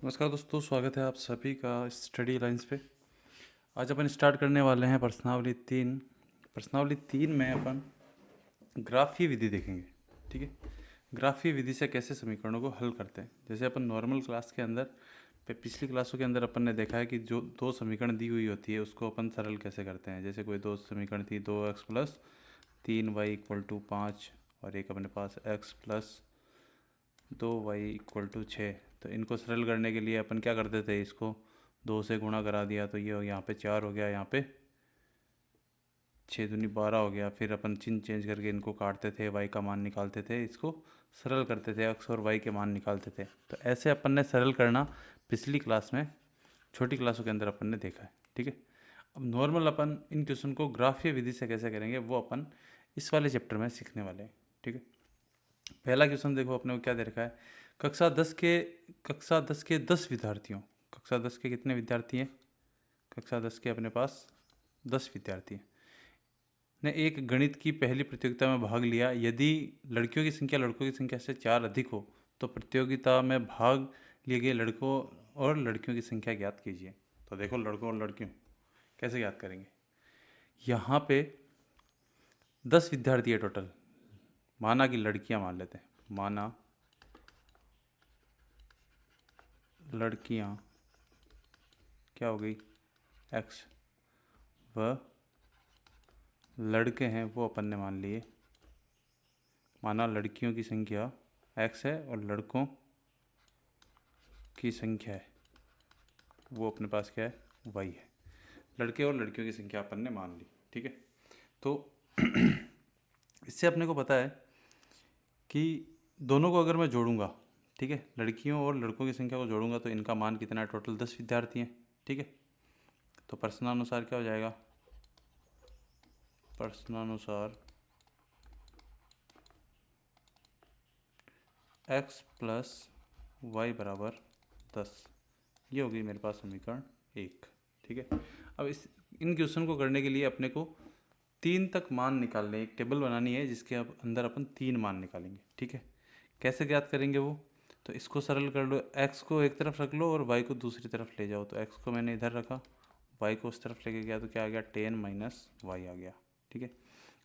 नमस्कार दोस्तों, स्वागत है आप सभी का स्टडी लाइन्स पे। आज अपन स्टार्ट करने वाले हैं प्रश्नावली तीन में अपन ग्राफीय विधि देखेंगे। ठीक है, ग्राफीय विधि से कैसे समीकरणों को हल करते हैं। जैसे अपन नॉर्मल क्लास के अंदर पिछली क्लासों के अंदर अपन ने देखा है कि जो दो समीकरण दी हुई होती है उसको अपन सरल कैसे करते हैं। जैसे कोई दो समीकरण थी, 2x+3y = 5 और एक अपने पास x+2y = 6। तो इनको सरल करने के लिए अपन क्या करते थे, इसको 2 से गुणा करा दिया तो ये यहाँ पे 4 हो गया, यहाँ पे 6 दूनी 12 हो गया। फिर अपन चिन्ह चेंज करके इनको काटते थे, y का मान निकालते थे, इसको सरल करते थे, x और y के मान निकालते थे। तो ऐसे अपन ने सरल करना पिछली क्लास में, छोटी क्लासों के अंदर अपन ने देखा है। ठीक है, अब नॉर्मल अपन इन क्वेश्चन को ग्राफीय विधि से कैसे करेंगे वो अपन इस वाले चैप्टर में सीखने वाले हैं। ठीक है, पहला क्वेश्चन देखो अपने को क्या दे रखा है। कक्षा 10 के 10 विद्यार्थियों, कक्षा 10 के कितने विद्यार्थी हैं? कक्षा 10 के अपने पास 10 विद्यार्थी हैं ने एक गणित की पहली प्रतियोगिता में भाग लिया। यदि लड़कियों की संख्या लड़कों की संख्या से 4 अधिक हो तो प्रतियोगिता में भाग लिए गए लड़कों और लड़कियों की संख्या ज्ञात कीजिए। तो देखो, लड़कों और लड़कियों कैसे ज्ञात करेंगे। यहाँ पे 10 विद्यार्थी है टोटल, माना कि लड़कियां मान लेते हैं, माना लड़कियां क्या हो गई, x, व लड़के हैं वो अपन ने मान लिए, माना लड़कियों की संख्या x है और लड़कों की संख्या है वो अपने पास क्या है, y है। लड़के और लड़कियों की संख्या अपन ने मान ली। ठीक है, तो इससे अपने को पता है कि दोनों को अगर मैं जोड़ूंगा, ठीक है, लड़कियों और लड़कों की संख्या को जोड़ूंगा तो इनका मान कितना है, टोटल 10 विद्यार्थी हैं। ठीक है, तो प्रश्नानुसार क्या हो जाएगा, प्रश्नानुसार x+y = 10, ये होगी मेरे पास समीकरण 1। ठीक है, अब इन क्वेश्चन को करने के लिए अपने को 3 तक मान निकालने, एक टेबल बनानी है जिसके अंदर अपन 3 मान निकालेंगे। ठीक है, कैसे ज्ञात करेंगे वो, तो इसको सरल कर लो, x को एक तरफ रख लो और y को दूसरी तरफ ले जाओ। तो x को मैंने इधर रखा, y को उस तरफ लेके गया तो क्या आ गया, 10 - y आ गया। ठीक है,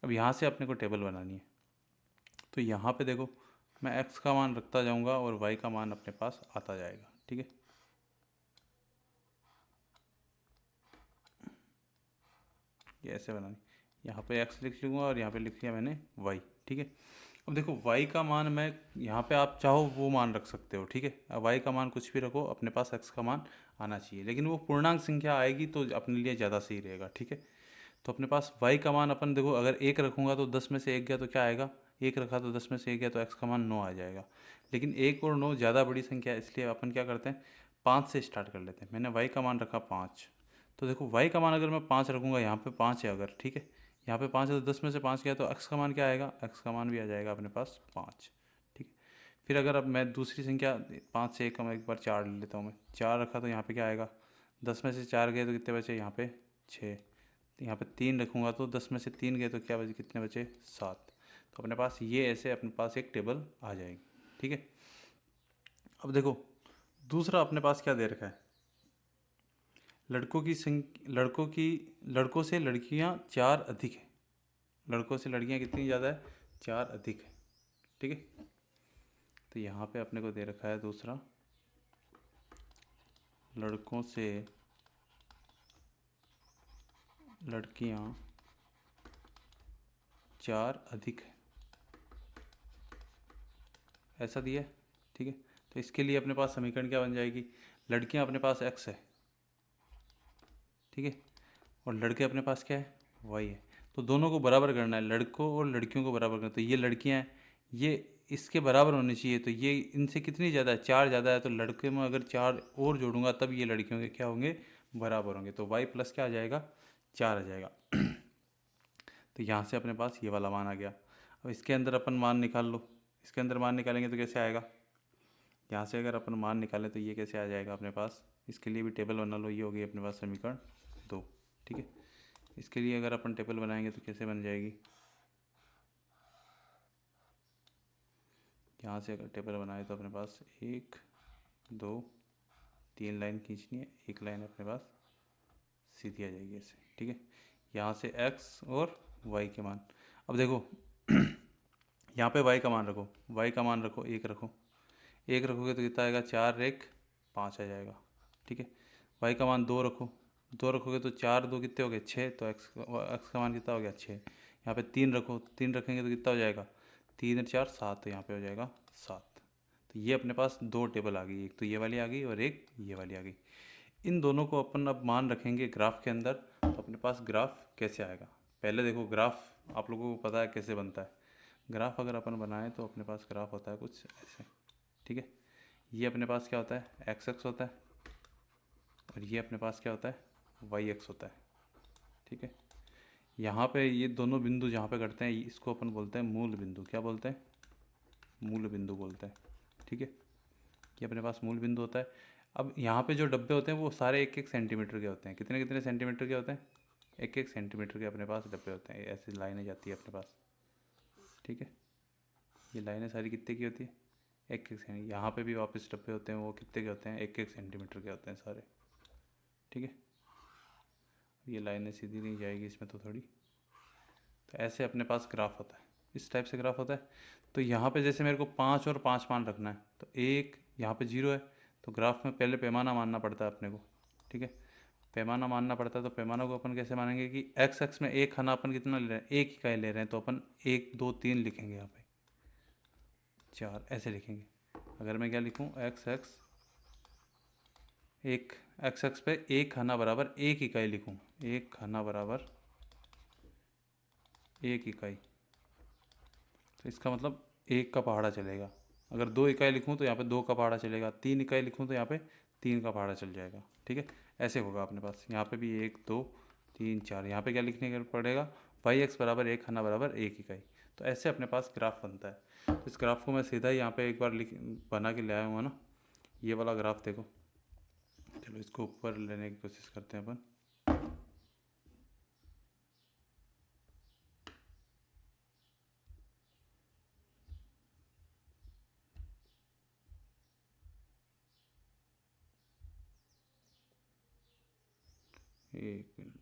अब यहाँ से अपने को टेबल बनानी है। तो यहाँ पे देखो, मैं x का मान रखता जाऊँगा और y का मान अपने पास आता जाएगा। ठीक है, ये ऐसे बनानी, यहाँ पे x लिख लूँगा और यहाँ पे लिख लिया मैंने y। ठीक है, अब देखो y का मान मैं यहाँ पे, आप चाहो वो मान रख सकते हो। ठीक है, अब y का मान कुछ भी रखो, अपने पास x का मान आना चाहिए, लेकिन वो पूर्णांक संख्या आएगी तो अपने लिए ज़्यादा सही रहेगा। ठीक है, तो अपने पास y का मान अपन देखो, अगर 1 रखूँगा तो 10 में से 1 गया तो क्या आएगा, 1 रखा तो 10 में से 1 गया तो x का मान 9 आ जाएगा। लेकिन 1 और 9 ज़्यादा बड़ी संख्या है, इसलिए अपन क्या करते हैं, 5 से स्टार्ट कर लेते हैं। मैंने y का मान रखा 5, तो देखो y का मान अगर मैं 5 रखूँगा, यहाँ पे 5 है अगर, ठीक है, यहाँ पे 5 है तो 10 में से 5 गया तो x का मान क्या आएगा, x का मान भी आ जाएगा अपने पास 5। ठीक है, फिर अगर अब मैं दूसरी संख्या 5 से एक का मैं एक बार 4 ले लेता हूँ, मैं 4 रखा तो यहाँ पे क्या आएगा, 10 में से 4 गए तो कितने बचे, यहाँ पे 6। यहाँ पे 3 रखूँगा तो 10 में से 3 गए तो क्या बचे, कितने बचे, 7। तो अपने पास ये ऐसे अपने पास एक टेबल आ जाएगी। ठीक है, अब देखो दूसरा अपने पास क्या दे रखा है, लड़कों से लड़कियां 4 अधिक है। लड़कों से लड़कियां कितनी ज़्यादा है, 4 अधिक है। ठीक है, तो यहाँ पे अपने को दे रखा है दूसरा, लड़कों से लड़कियां 4 अधिक है, ऐसा दिया है। ठीक है, तो इसके लिए अपने पास समीकरण क्या बन जाएगी, लड़कियां अपने पास x है, ठीक है, और लड़के अपने पास क्या है, y है। तो दोनों को बराबर करना है, लड़कों और लड़कियों को बराबर करना है। तो ये लड़कियां हैं, ये इसके बराबर होनी चाहिए, तो ये इनसे कितनी ज़्यादा है, 4 ज़्यादा है। तो लड़के में अगर 4 और जोड़ूंगा तब ये लड़कियों के क्या होंगे, बराबर होंगे। तो y प्लस क्या आ जाएगा, 4 आ जाएगा। तो यहाँ से अपने पास ये वाला मान आ गया। अब इसके अंदर अपन मान निकाल लो, इसके अंदर मान निकालेंगे तो कैसे आएगा, यहाँ से अगर अपन मान निकालें तो ये कैसे आ जाएगा अपने पास, इसके लिए भी टेबल बना लो, ये होगी अपने पास समीकरण 2। ठीक है, इसके लिए अगर अपन टेबल बनाएंगे तो कैसे बन जाएगी, यहाँ से अगर टेबल बनाए तो अपने पास 1 2 3 लाइन खींचनी है, एक लाइन अपने पास सीधी आ जाएगी ऐसे, ठीक है। यहाँ से x और y के मान, अब देखो यहाँ पे y का मान रखो, y का मान रखो 1 रखो, 1 रखोगे तो कितना आएगा, 4 1 5 आ जाएगा, ठीक है। y का मान 2 रखो, 2 रखोगे तो 4 2 कितने हो गए 6, तो x का मान कितना हो गया 6। यहाँ पे 3 रखो, 3 रखेंगे तो कितना हो जाएगा, 3 और 4 7, तो यहाँ पे हो जाएगा 7। तो ये अपने पास दो टेबल आ गई, एक तो ये वाली आ गई और एक ये वाली आ गई। इन दोनों को अपन अब मान रखेंगे ग्राफ के अंदर, तो अपने पास ग्राफ कैसे आएगा। पहले देखो ग्राफ आप लोगों को पता है कैसे बनता है। ग्राफ अगर अपन बनाएं तो अपने पास ग्राफ होता है कुछ ऐसे, ठीक है। ये अपने पास क्या होता है, एक्स एक्स होता है, और ये अपने पास क्या होता है, वाई एक्स होता है, ठीक है। यहाँ पे ये दोनों बिंदु जहाँ पे कटते हैं इसको अपन बोलते हैं मूल बिंदु। क्या बोलते हैं, मूल बिंदु बोलते हैं, ठीक है। ये अपने पास मूल बिंदु होता है। अब यहाँ पे जो डब्बे होते हैं वो सारे 1 1 सेंटीमीटर के होते हैं। कितने कितने सेंटीमीटर के होते हैं, 1 1 सेंटीमीटर के अपने पास डब्बे होते हैं। ऐसी लाइनें जाती है अपने पास, ठीक है। ये लाइनें सारी कितने की होती है, 1 1 सेंटीमीटर। यहाँ पे भी वापस डब्बे होते हैं, वो कितने के होते हैं, 1 1 सेंटीमीटर के होते हैं सारे, ठीक है। ये लाइनें सीधी नहीं जाएगी इसमें तो थोड़ी। तो ऐसे अपने पास ग्राफ होता है, इस टाइप से ग्राफ होता है। तो यहाँ पे जैसे मेरे को 5 और 5 मान रखना है, तो एक यहाँ पे 0 है, तो ग्राफ में पहले पैमाना मानना पड़ता है अपने को, ठीक है। पैमाना मानना पड़ता है, तो पैमाना को अपन कैसे मानेंगे कि एक्स एक्स में एक खाना अपन कितना ले रहे हैं, एक इकाई ले रहे हैं, तो अपन 1 2 3 लिखेंगे, यहाँ पे 4 ऐसे लिखेंगे। अगर मैं क्या लिखूँ, एक्स एक्स एक, एक्स एक्स पे एक खाना बराबर एक इकाई लिखूँ, एक खाना बराबर एक इकाई, तो इसका मतलब 1 का पहाड़ा चलेगा। अगर 2 इकाई लिखूँ तो यहाँ पे 2 का पहाड़ा चलेगा, 3 इकाई लिखूँ तो यहाँ पे 3 का पहाड़ा चल जाएगा, ठीक है। ऐसे होगा अपने पास। यहाँ पे भी 1 2 3 4, यहाँ पे क्या लिखने का पड़ेगा, वाई एक्स बराबर एक खाना बराबर एक इकाई। तो ऐसे अपने पास ग्राफ बनता है। तो इस ग्राफ को मैं सीधा ही यहाँ पे एक बार लिख बना के ले आया हूँ ना, ये वाला ग्राफ देखो। चलो इसको ऊपर लेने की कोशिश करते हैं अपन। एक मिनट,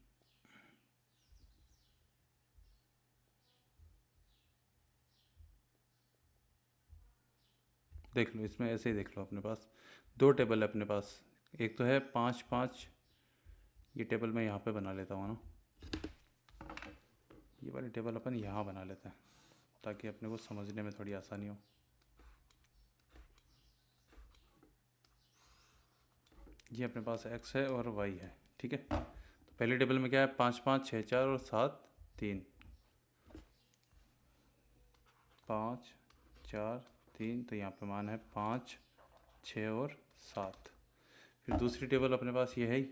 देख लो, इसमें ऐसे ही देख लो। अपने पास दो टेबल है अपने पास, एक तो है 5 5, ये टेबल मैं यहाँ पे बना लेता हूँ ना, ये वाली टेबल अपन यहाँ बना लेते हैं ताकि अपने को समझने में थोड़ी आसानी हो। ये अपने पास x है और y है, ठीक है। तो पहले टेबल में क्या है, 5 5 6 4 और 7 3, 5 4 3, तो यहाँ पे मान है 5 6 और 7। फिर दूसरी टेबल अपने पास ये है ही,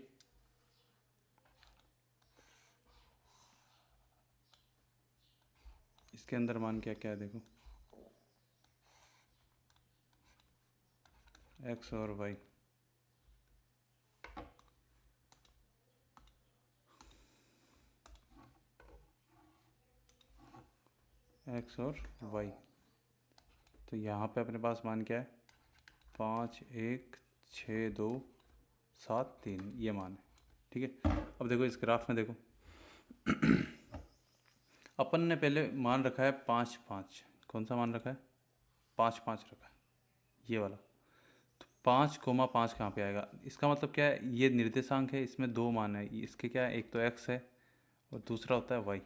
इसके अंदर मान क्या क्या है देखो, x और y, x और y। तो यहाँ पे अपने पास मान क्या है, 5 1 6 2 7 3, ये मान है, ठीक है। अब देखो इस ग्राफ में देखो अपन ने पहले मान रखा है 5 5, कौन सा मान रखा है, 5 5 रखा है, ये वाला। तो 5 5 कहाँ पे आएगा, इसका मतलब क्या है, ये निर्देशांक है, इसमें दो मान है। इसके क्या है, एक तो x है और दूसरा होता है y।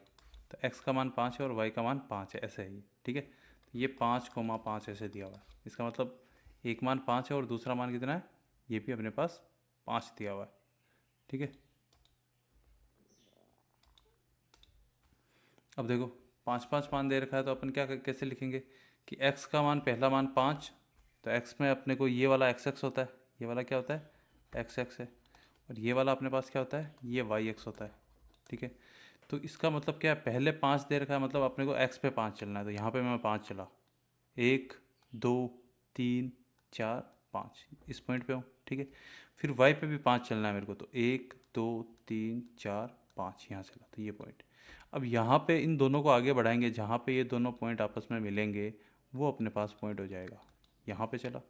तो x का मान 5 है और y का मान 5 है, ऐसे है ये, ठीक है। तो ये 5 5 ऐसे दिया हुआ है। इसका मतलब एक मान 5 है और दूसरा मान कितना है, ये भी अपने पास 5 दिया हुआ है, ठीक है। अब देखो 5 5 मान दे रखा है, तो अपन क्या कैसे लिखेंगे कि x का मान, पहला मान 5, तो x में अपने को ये वाला x x होता है, ये वाला क्या होता है x x है, और ये वाला अपने पास क्या होता है, ये y x होता है, ठीक है। तो इसका मतलब क्या है, पहले 5 दे रखा है, मतलब अपने को x पे 5 चलना है। तो यहाँ पे मैं 5 चला, 1 2 3 4 5, इस पॉइंट पे हूँ, ठीक है। फिर y पे भी 5 चलना है मेरे को, तो 1 2 3 4 5, यहाँ चला, तो ये पॉइंट। अब यहाँ पे इन दोनों को आगे बढ़ाएंगे, जहाँ पे ये दोनों पॉइंट आपस में मिलेंगे वो अपने पास पॉइंट हो जाएगा। यहाँ पे चला,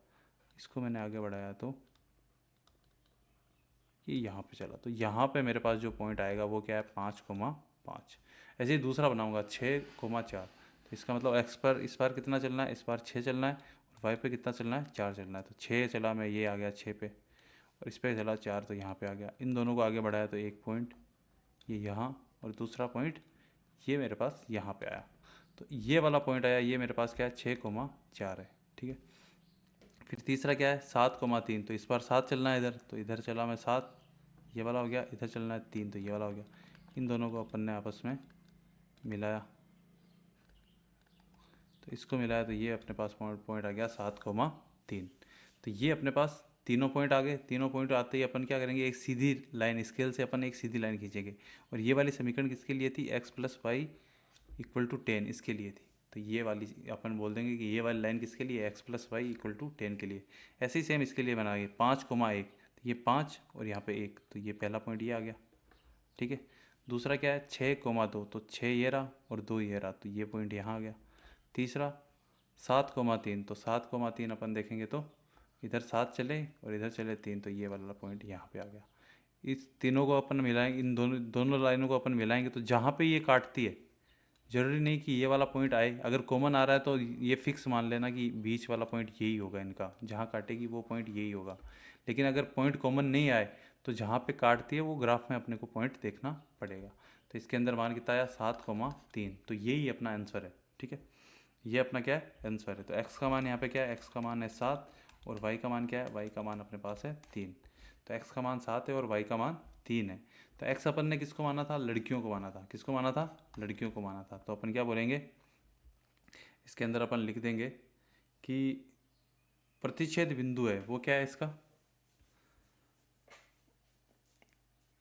इसको मैंने आगे बढ़ाया तो ये यहाँ पे चला, तो यहाँ पे मेरे पास जो पॉइंट आएगा वो क्या है 5,5। ऐसे ही दूसरा बनाऊंगा 6,4। तो इसका मतलब एक्स पर इस बार कितना चलना है, इस बार 6 चलना है, और वाई पे कितना चलना है 4 चलना है। तो 6 चला मैं, ये आ गया 6 पे, और इस पे चला 4 तो यहाँ पे आ गया। इन दोनों को आगे बढ़ाया तो एक पॉइंट ये यहाँ, और दूसरा पॉइंट ये मेरे पास यहाँ पे आया। तो ये वाला पॉइंट आया, ये मेरे पास क्या है 6,4 है, ठीक है। फिर तीसरा क्या है 7,3। तो इस बार 7 चलना है इधर, तो इधर चला मैं 7, ये वाला हो गया। इधर चलना है 3, तो ये वाला हो गया। इन दोनों को अपन ने आपस में मिलाया, तो इसको मिलाया तो ये अपने पास पॉइंट आ गया 7,3। तो ये अपने पास तीनों पॉइंट आ गए। तीनों पॉइंट आते ही अपन क्या करेंगे, एक सीधी लाइन स्केल से अपन एक सीधी लाइन खींचेंगे। और ये वाली समीकरण किसके लिए थी, x + y = 10, इसके लिए थी। तो ये वाली अपन बोल देंगे कि ये वाली लाइन किसके लिए, x + y = 10 के लिए। ऐसे ही सेम इसके लिए बनाएंगे 5,1। तो ये 5 और यहाँ पे 1, तो ये पहला पॉइंट ये आ गया, ठीक है। दूसरा क्या है 6,2। तो 6 ये रहा और 2 ये रहा, तो ये पॉइंट यहाँ आ गया। तीसरा 7,3। तो 7,3 अपन देखेंगे तो इधर 7 चले और इधर चले 3, तो ये वाला पॉइंट यहाँ पे आ गया। इस तीनों को अपन मिलाएंगे, इन दोनों लाइनों को अपन मिलाएंगे, तो जहाँ पे ये काटती है, ज़रूरी नहीं कि ये वाला पॉइंट आए। अगर कॉमन आ रहा है तो ये फिक्स मान लेना कि बीच वाला पॉइंट यही होगा, इनका जहाँ काटेगी वो पॉइंट यही होगा। लेकिन अगर पॉइंट कॉमन नहीं आए तो जहाँ पे काटती है वो ग्राफ में अपने को पॉइंट देखना पड़ेगा। तो इसके अंदर मान कितना आया 7,3। तो यही अपना आंसर है, ठीक है। ये अपना क्या है आंसर है। तो x का मान यहाँ पे क्या है, x का मान है 7, और y का मान क्या है, y का मान अपने पास है 3। तो x का मान 7 है और y का मान 3 है। तो x अपन ने किसको माना था, लड़कियों को माना था। किसको माना था, लड़कियों को माना था। तो अपन क्या बोलेंगे, इसके अंदर अपन लिख देंगे कि प्रतिच्छेद बिंदु है वो क्या है इसका,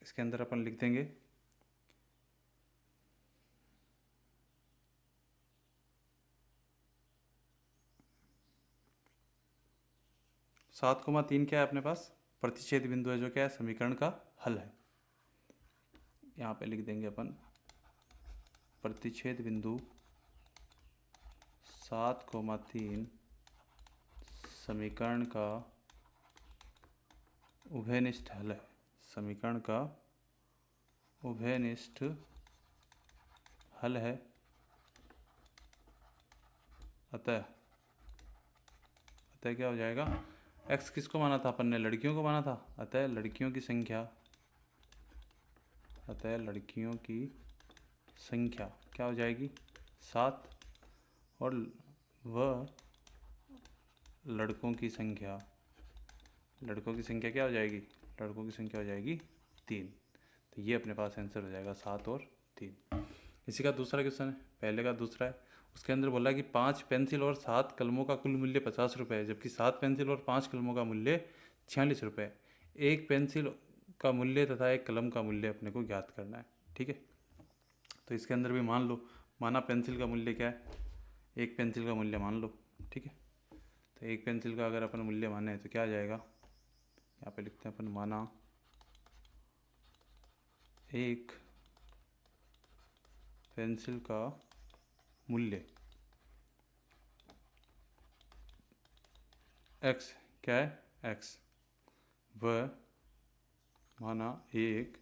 इसके अंदर अपन लिख देंगे 7,3 क्या है अपने पास, प्रतिच्छेद बिंदु है, जो क्या है समीकरण का हल है। यहाँ पे लिख देंगे अपन प्रतिच्छेद बिंदु 7,3 समीकरण का उभयनिष्ठ हल है। समीकरण का उभयनिष्ठ हल है। अतः क्या हो जाएगा, x किसको माना था अपन ने, लड़कियों को माना था। अतः लड़कियों की संख्या क्या हो जाएगी 7, और वह लड़कों की संख्या क्या हो जाएगी, लड़कों की संख्या हो जाएगी 3। तो ये अपने पास आंसर हो जाएगा 7 और 3। इसी का दूसरा क्वेश्चन है, पहले का दूसरा है। उसके अंदर बोला कि 5 पेंसिल और 7 कलमों का कुल मूल्य 50 रुपये है, जबकि 7 पेंसिल और 5 कलमों का मूल्य 46 रुपये। एक पेंसिल का मूल्य तथा एक कलम का मूल्य अपने को ज्ञात करना है, ठीक है। तो इसके अंदर भी मान लो, माना पेंसिल का मूल्य क्या है, एक पेंसिल का मूल्य मान लो, ठीक है। तो एक पेंसिल का अगर अपन मूल्य माने तो क्या आ जाएगा, यहाँ पे लिखते हैं अपन, माना एक पेंसिल का मूल्य x, क्या है x, व माना एक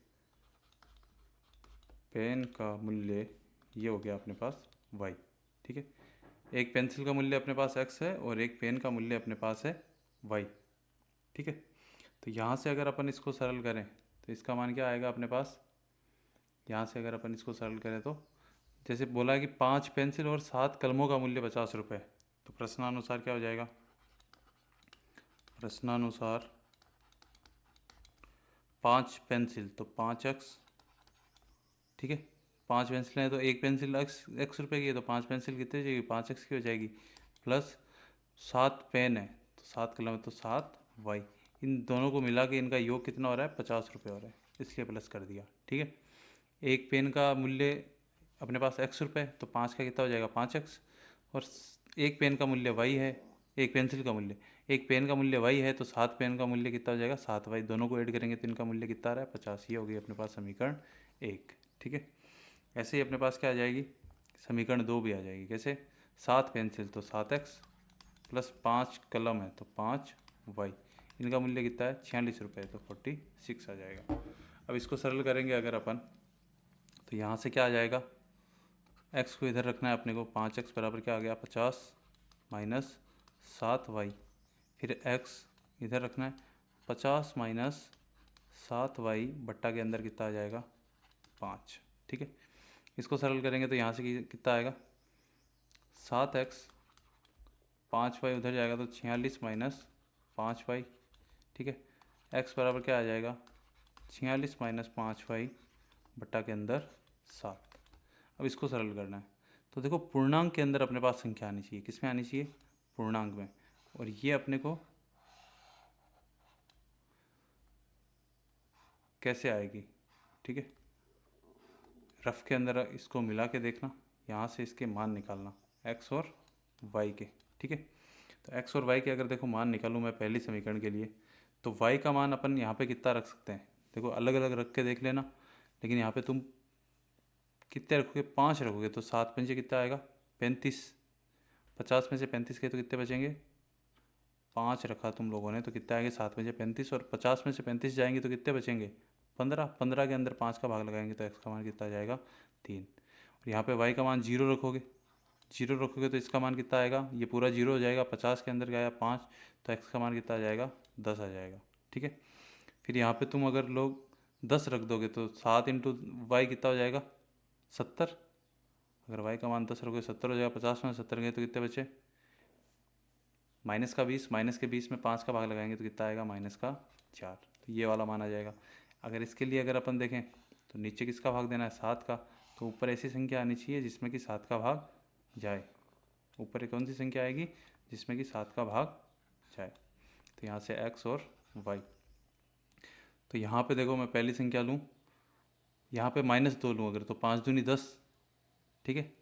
पेन का मूल्य ये हो गया अपने पास y, ठीक है। एक पेंसिल का मूल्य अपने पास x है और एक पेन का मूल्य अपने पास है y, ठीक है। तो यहाँ से अगर अपन इसको सरल करें तो इसका मान क्या आएगा अपने पास, यहाँ से अगर अपन इसको सरल करें तो जैसे बोला कि 5 पेंसिल और 7 कलमों का मूल्य 50 रुपये, तो प्रश्नानुसार क्या हो जाएगा, प्रश्नानुसार 5 पेंसिल तो 5x, ठीक है। 5 पेंसिल हैं तो एक पेंसिल x रुपये की है, तो 5 पेंसिल कितने हो जाएगी 5x की हो जाएगी, प्लस 7 पेन है तो 7 कलम है तो 7y। इन दोनों को मिला के इनका योग कितना हो रहा है 50 रुपये हो रहा है, इसलिए प्लस कर दिया, ठीक है। एक पेन का मूल्य अपने पास x रुपये, तो 5 का कितना हो जाएगा 5x, और एक पेन का मूल्य y है, एक पेंसिल का मूल्य, एक पेन का मूल्य y है तो 7 पेन का मूल्य कितना हो जाएगा 7y। दोनों को ऐड करेंगे तो इनका मूल्य कितना आ रहा है 50। ये हो गई अपने पास समीकरण 1, ठीक है। ऐसे ही अपने पास क्या आ जाएगी, समीकरण 2 भी आ जाएगी। कैसे, 7 पेंसिल तो 7x, प्लस 5 कलम है तो 5y। इनका मूल्य कितना है 46 रुपये, तो 46 आ जाएगा। अब इसको सरल करेंगे अगर अपन, तो यहाँ से क्या आ जाएगा, x को इधर रखना है अपने को, 5x बराबर क्या आ गया 50 माइनस 7y। फिर x इधर रखना है, 50 माइनस 7y बट्टा के अंदर कितना आ जाएगा 5। ठीक है, इसको सरल करेंगे तो यहाँ से कितना आएगा 7x, 5y उधर जाएगा तो 46 माइनस 5y। ठीक है, x बराबर क्या आ जाएगा 46 माइनस 5y बट्टा के अंदर 7। अब इसको सरल करना है, तो देखो पूर्णांक के अंदर अपने पास संख्या आनी चाहिए, किस में आनी चाहिए, पूर्णांक में। और ये अपने को कैसे आएगी, ठीक है, रफ के अंदर इसको मिला के देखना, यहाँ से इसके मान निकालना x और y के। ठीक है, तो x और y के अगर देखो मान निकालूँ मैं पहली समीकरण के लिए, तो y का मान अपन यहाँ पे कितना रख सकते हैं, देखो अलग अलग रख के देख लेना, लेकिन यहाँ पे तुम कितने रखोगे 5 रखोगे, तो 7 पंजे कितना आएगा 35। 50 में से 35 गए तो कितने बचेंगे, 5 रखा तुम लोगों ने तो कितना आएंगे 7 पंजे 35, और 50 में से 35 जाएंगे तो कितने बचेंगे 15। 15 के अंदर 5 का भाग लगाएंगे तो x का मान कितना आ जाएगा 3। और यहाँ पे y का मान 0 रखोगे, 0 रखोगे तो इसका मान कितना आएगा, ये पूरा 0 हो जाएगा, 50 के अंदर गया 5, तो x का मान कितना आ जाएगा 10 आ जाएगा। ठीक है, फिर यहाँ पे तुम अगर लोग 10 रख दोगे तो 7 इंटू वाई कितना हो जाएगा 70। अगर y का मान 10 रखोगे 70 हो जाएगा, 50 में 70 गए तो कितने बचे माइनस का 20, माइनस के 20 में 5 का भाग लगाएंगे तो कितना आएगा माइनस का 4, तो ये वाला मान आ जाएगा। अगर इसके लिए अगर अपन देखें तो नीचे किसका भाग देना है 7 का, तो ऊपर ऐसी संख्या आनी चाहिए जिसमें कि 7 का भाग जाए। ऊपर कौन सी संख्या आएगी जिसमें कि 7 का भाग जाए, तो यहाँ से x और y। तो यहाँ पे देखो मैं पहली संख्या लूँ, यहाँ पे -2 लूँ अगर, तो 5 दूनी 10। ठीक है,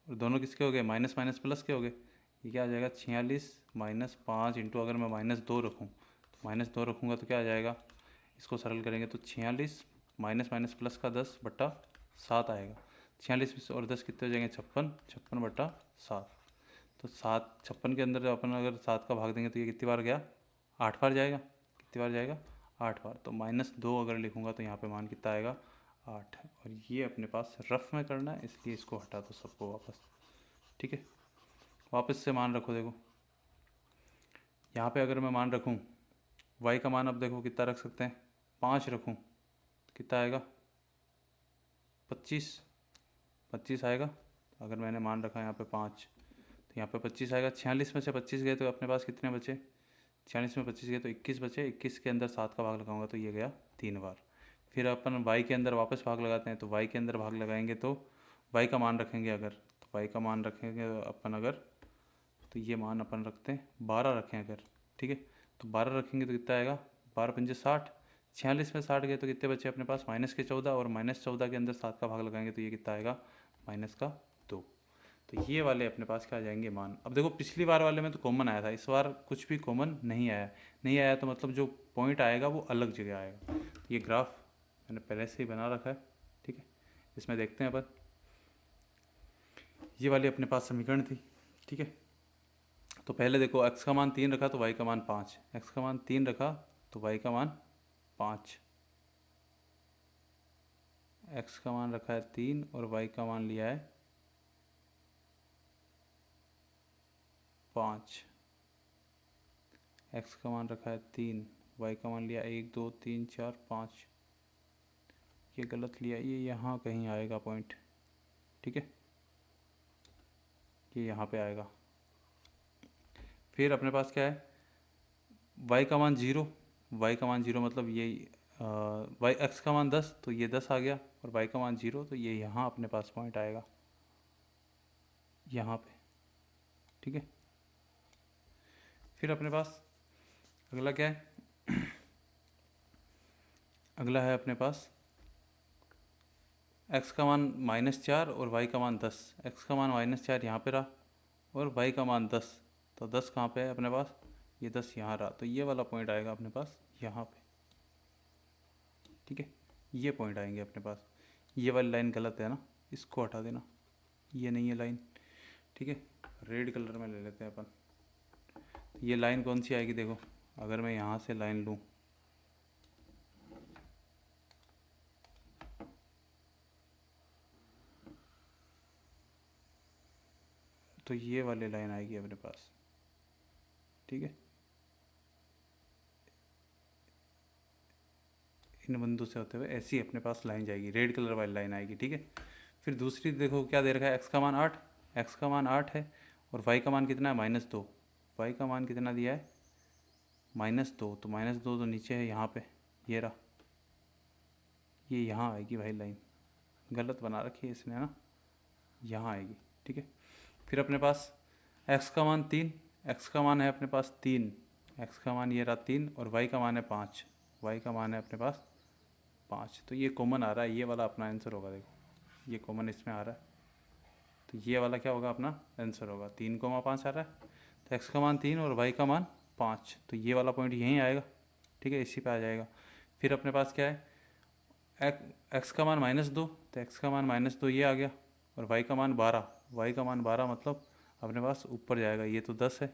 और दोनों किसके हो गए माइनस माइनस प्लस के हो गए, ये क्या आ जाएगा 46 माइनस 5 इंटू अगर मैं -2 रखूँ, तो -2 रखूँगा तो क्या आ जाएगा, इसको सरल करेंगे तो 46 माइनस माइनस प्लस का 10 बट्टा 7 आएगा। 46 और 10 कितने हो जाएंगे 56, 56 बट्टा 7। तो 7 56 के अंदर अपन अगर 7 का भाग देंगे तो ये कितनी बार गया 8 बार जाएगा, कितनी बार जाएगा 8 बार। तो -2 अगर लिखूँगा तो यहाँ पे मान कितना आएगा 8। और ये अपने पास रफ में करना है, इसलिए इसको हटा दो सबको वापस। ठीक है, वापस से मान रखो, देखो यहाँ पे अगर मैं मान रखूँ y का मान, अब देखो कितना रख सकते हैं 5 रखूँ, कितना आएगा 25, 25 आएगा। अगर मैंने मान रखा है यहाँ पे 5, तो यहाँ पे 25 आएगा। 46 में से 25 गए तो अपने पास कितने बचे, 46 में 25 गए तो 21 बचे, 21 के अंदर 7 का भाग लगाऊंगा तो ये गया 3 बार। फिर अपन y के अंदर वापस भाग लगाते हैं, तो y के अंदर भाग लगाएंगे तो y का मान रखेंगे अगर, तो y का मान रखेंगे अपन अगर, तो ये मान अपन रखते हैं 12 रखें अगर। ठीक है, तो 12 रखेंगे तो कितना आएगा 12 पंजे 60। 46 में 60 गए तो कितने बचे अपने पास माइनस के 14, और -14 के अंदर 7 का भाग लगाएंगे तो ये कितना आएगा -2। तो ये वाले अपने पास क्या आ जाएंगे मान। अब देखो पिछली बार वाले में तो कॉमन आया था, इस बार कुछ भी कॉमन नहीं आया, नहीं आया तो मतलब जो पॉइंट आएगा वो अलग जगह आएगा। ये ग्राफ मैंने पहले से ही बना रखा है। ठीक है, इसमें देखते हैं अपन, ये वाली अपने पास समीकरण थी। ठीक है, तो पहले देखो x का मान 3 रखा तो y का मान 5, x का मान 3 रखा तो y का मान 5, x का मान रखा है 3 और y का मान लिया है 5। x का मान रखा है 3, y का मान लिया 1 2 3 4 5, ये गलत लिया, ये यहाँ कहीं आएगा पॉइंट। ठीक है, ये यहाँ पे आएगा। फिर अपने पास क्या है y का मान 0, y का मान 0 मतलब ये y x का मान 10 तो ये 10 आ गया, और y का मान 0 तो ये यहाँ अपने पास पॉइंट आएगा यहाँ पे। ठीक है, फिर अपने पास अगला क्या है अगला है अपने पास x का मान -4 और y का मान 10। x का मान -4 यहाँ पे रहा और y का मान 10, तो 10 कहाँ पे है अपने पास, ये 10 यहाँ रहा, तो ये वाला पॉइंट आएगा अपने पास यहाँ पे। ठीक है, ये पॉइंट आएंगे अपने पास। ये वाली लाइन गलत है ना, इसको हटा देना, ये नहीं है लाइन। ठीक है, रेड कलर में ले लेते हैं अपन। ये लाइन कौन सी आएगी देखो, अगर मैं यहाँ से लाइन लूँ तो ये वाली लाइन आएगी अपने पास, ठीक है। इन बिंदु से होते हुए ऐसी अपने पास लाइन जाएगी, रेड कलर वाली लाइन आएगी, ठीक है। फिर दूसरी देखो क्या दे रखा है, एक्स का मान 8, एक्स का मान 8 है और वाई का मान कितना है -2। वाई का मान कितना दिया है -2, तो -2 तो नीचे है यहाँ पे, ये रहा, ये यहाँ आएगी भाई लाइन, गलत बना रखी है इसने, है ना, यहाँ आएगी, ठीक है। फिर अपने पास एक्स का मान 3, एक्स का मान है अपने पास 3, एक्स का मान ये रहा 3 और वाई का मान है 5, वाई का मान है अपने पास 5। तो ये कॉमन आ रहा है, ये वाला अपना आंसर होगा, देखो ये कॉमन इसमें आ रहा है, तो ये वाला क्या होगा अपना आंसर होगा। 3,5 आ रहा है, तो एक्स का मान 3 और वाई का मान 5, तो ये वाला पॉइंट यहीं आएगा, ठीक है, इसी पे आ जाएगा। फिर अपने पास क्या है, एक्स का मान -2, तो एक्स का मान -2 ये आ गया और वाई का मान 12, वाई का मान 12 मतलब अपने पास ऊपर जाएगा, ये तो 10 है,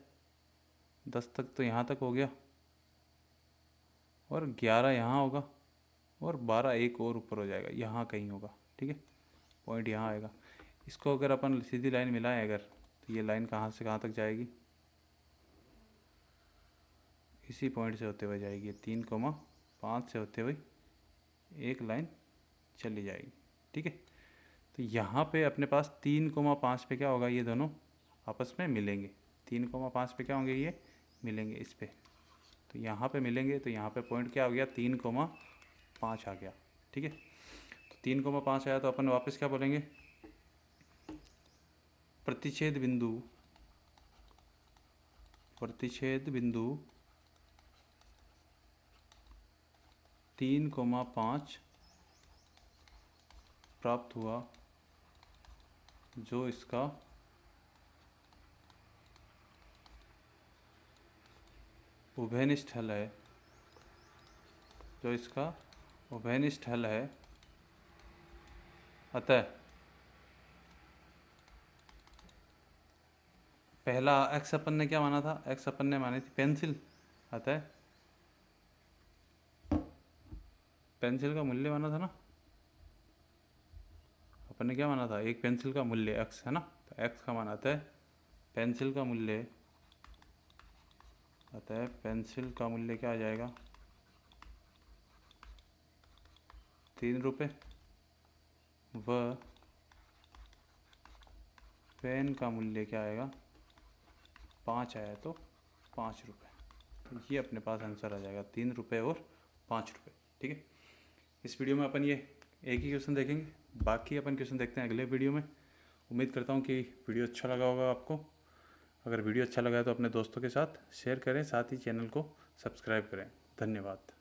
10 तक तो यहाँ तक हो गया और 11 यहाँ होगा और 12 एक और ऊपर हो जाएगा, यहाँ कहीं होगा, ठीक है, पॉइंट यहाँ आएगा। इसको अगर अपन सीधी लाइन मिलाएं अगर, तो ये लाइन कहाँ से कहाँ तक जाएगी, इसी पॉइंट से होते हुए जाएगी, 3,5 से होते हुए एक लाइन चली जाएगी, ठीक है। तो यहाँ पे अपने पास 3,5 पे क्या होगा, ये दोनों आपस में मिलेंगे, 3,5 पे क्या होंगे, ये मिलेंगे इस पे, तो यहाँ पे मिलेंगे, तो यहाँ पे पॉइंट क्या हो गया 3,5 आ गया, ठीक है। तो 3,5 आया तो अपन वापस क्या बोलेंगे, प्रतिच्छेद बिंदु, प्रतिच्छेद बिंदु 3,5 प्राप्त हुआ जो इसका उभयनिष्ठ हल है, जो इसका उभयनिष्ठ हल है, अतः पहला एक्स अपन ने क्या माना था, एक्स अपन ने मानी थी पेंसिल, अतः पेंसिल का मूल्य माना था ना, अपन ने क्या माना था, एक पेंसिल का मूल्य एक्स है ना, तो एक्स का मान अतः पेंसिल का मूल्य, अतः पेंसिल का मूल्य क्या आ जाएगा 3 रुपये, व पेन का मूल्य क्या आएगा 5 आया तो 5 रुपये, तो ये अपने पास आंसर आ जाएगा 3 रुपये और 5 रुपये, ठीक है। इस वीडियो में अपन ये एक ही क्वेश्चन देखेंगे, बाकी अपन क्वेश्चन देखते हैं अगले वीडियो में। उम्मीद करता हूँ कि वीडियो अच्छा लगा होगा आपको। अगर वीडियो अच्छा लगा है तो अपने दोस्तों के साथ शेयर करें, साथ ही चैनल को सब्सक्राइब करें। धन्यवाद।